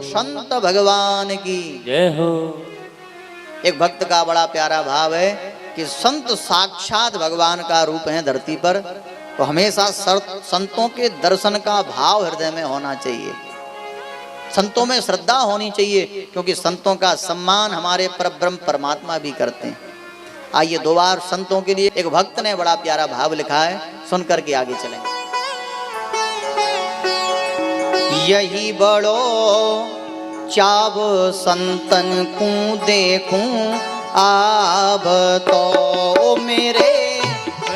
संत भगवान की जय हो। एक भक्त का बड़ा प्यारा भाव है कि संत साक्षात भगवान का रूप है धरती पर, तो हमेशा संतों के दर्शन का भाव हृदय में होना चाहिए, संतों में श्रद्धा होनी चाहिए, क्योंकि संतों का सम्मान हमारे परब्रह्म परमात्मा भी करते हैं। आइए दो बार संतों के लिए एक भक्त ने बड़ा प्यारा भाव लिखा है, सुनकर के आगे चलेंगे। यही बड़ो चाव संतन को देखूं आब तो मेरे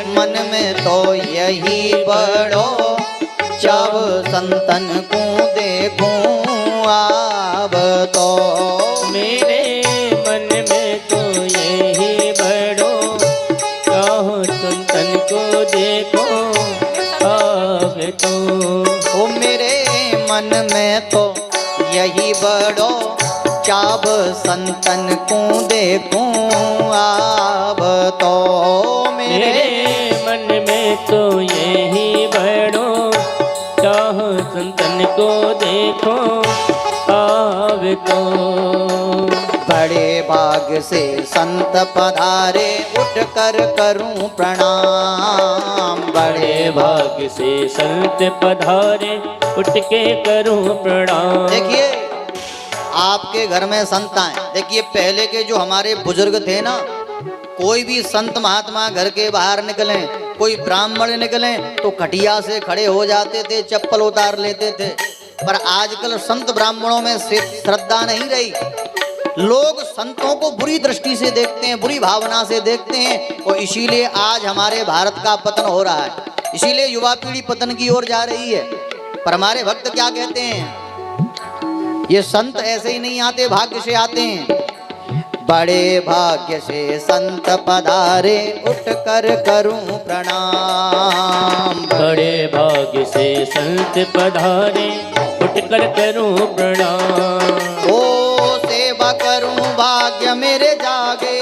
मन में तो यही बड़ो चाव संतन को देखूं आब तो मेरे मन में तो यही बड़ो चाहो संतन को देखो आब तो। ओ मेरे मन में तो यही बड़ो चाव संतन को देखूं आब तो मेरे मन में तो यही बड़ो चाहो संतन को देखो आब तो। बड़े भाग से संत पधारे उठ कर करूं प्रणाम, बड़े भाग से संत पधारे उठ के करूं प्रणाम। देखिए आपके घर में संत आए, देखिए पहले के जो हमारे बुजुर्ग थे ना, कोई भी संत महात्मा घर के बाहर निकले, कोई ब्राह्मण निकले तो खटिया से खड़े हो जाते थे, चप्पल उतार लेते थे। पर आजकल संत ब्राह्मणों में श्रद्धा नहीं रही, लोग संतों को बुरी दृष्टि से देखते हैं, बुरी भावना से देखते हैं, और इसीलिए आज हमारे भारत का पतन हो रहा है, इसीलिए युवा पीढ़ी पतन की ओर जा रही है। पर हमारे भक्त क्या कहते हैं, ये संत ऐसे ही नहीं आते, भाग्य से आते हैं। बड़े भाग्य से संत पधारे उठ कर करूं प्रणाम, बड़े भाग्य से संत पधारे उठ कर करूं प्रणाम। ओ सेवा करूं भाग्य मेरे जागे,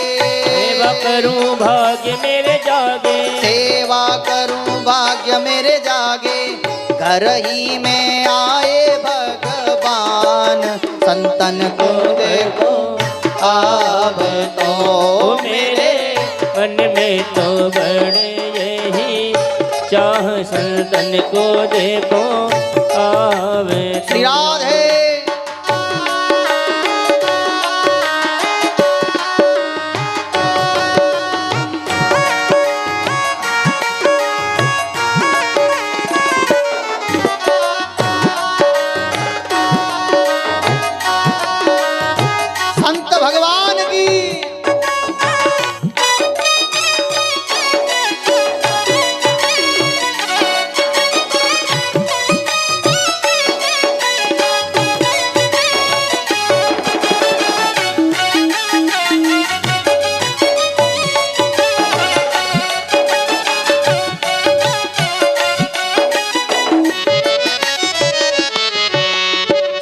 सेवा करूं भाग्य मेरे जागे, सेवा करूं भाग्य मेरे जागे, घर ही में आए भगवान संतन को देखो आब तो मेरे मन में तो बड़े यही चाह संतन को देखो आब तो। श्री राधे। संत भगवान की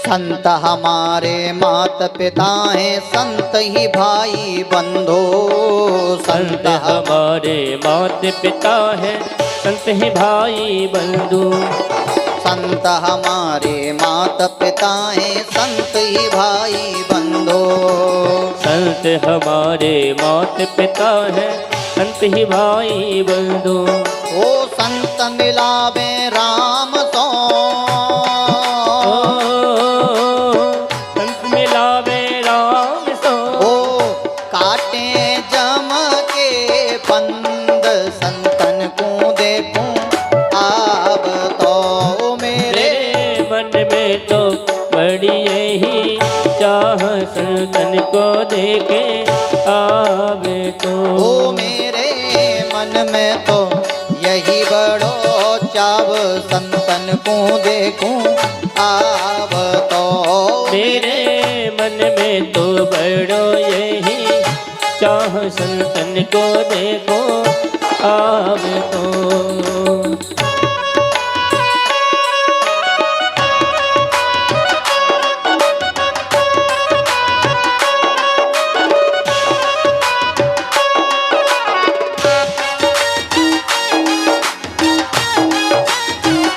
संत हमारे मात पिता हैं, संत ही भाई बंधो, संत हमारे मात पिता है, संत ही भाई बंधु। संत हमारे मात पिता हैं, संत ही भाई बंधो, संत हमारे मात पिता है, संत ही भाई बंधु। ओ संत मिलावे राम सो, संत मिलावे राम सो, ओ काटे जम के बंद संतन को देखूं आब तो मेरे मन में तो बड़ी यही चाह संतन को देखे आब तो। ओ मेरे मन में तो यही बड़ो चाव संतन को देखूं आब तो मेरे मन में तो बड़ो यही चाह संतन को देखो आब तो।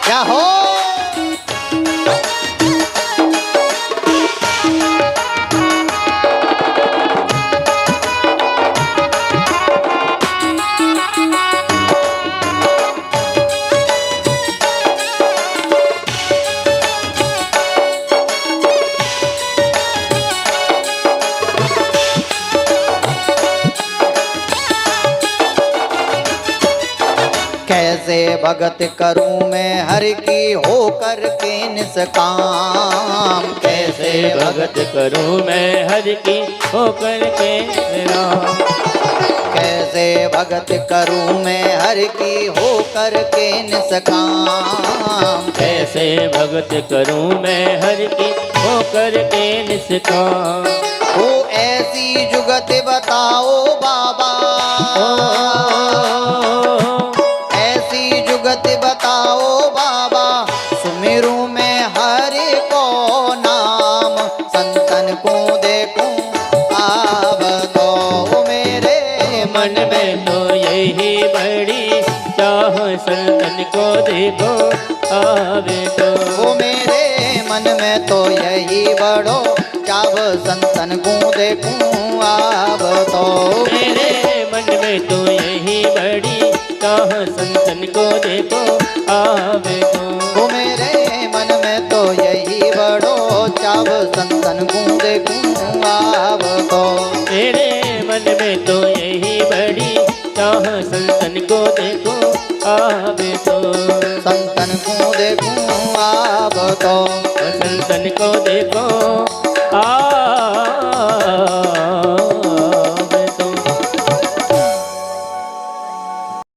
क्या हो भगत करूं मैं हरि की होकर के निष्काम। कैसे भगत करूं मैं हरि की होकर के राम। कैसे भगत करूं मैं हरि की होकर के निष्काम। कैसे भगत करूं मैं हरि की होकर के निष्काम। ओ ऐसी जुगत बताओ बाबा, ऐसी जुगत बताओ बाबा, सुमिरू मैं हरि को नाम। संतन को देखूं आब तो मेरे मन में तो यही बड़ी चाह, संतन को देखो आवे तो। वो मेरे मन में तो यही बड़ो चाव, संतन को देखूं आब तो। मेरे मन में तो यही बड़ी चाह, संतन को देखो आवे तो। वो मेरे मन में तो यही बड़ो चाव, संतन को देखूं आब तो। मेरे मन में तो यही बड़ी चाह, संतन को देखो आवे तो। संतन को देखूं आब तो। संतन को देखो आ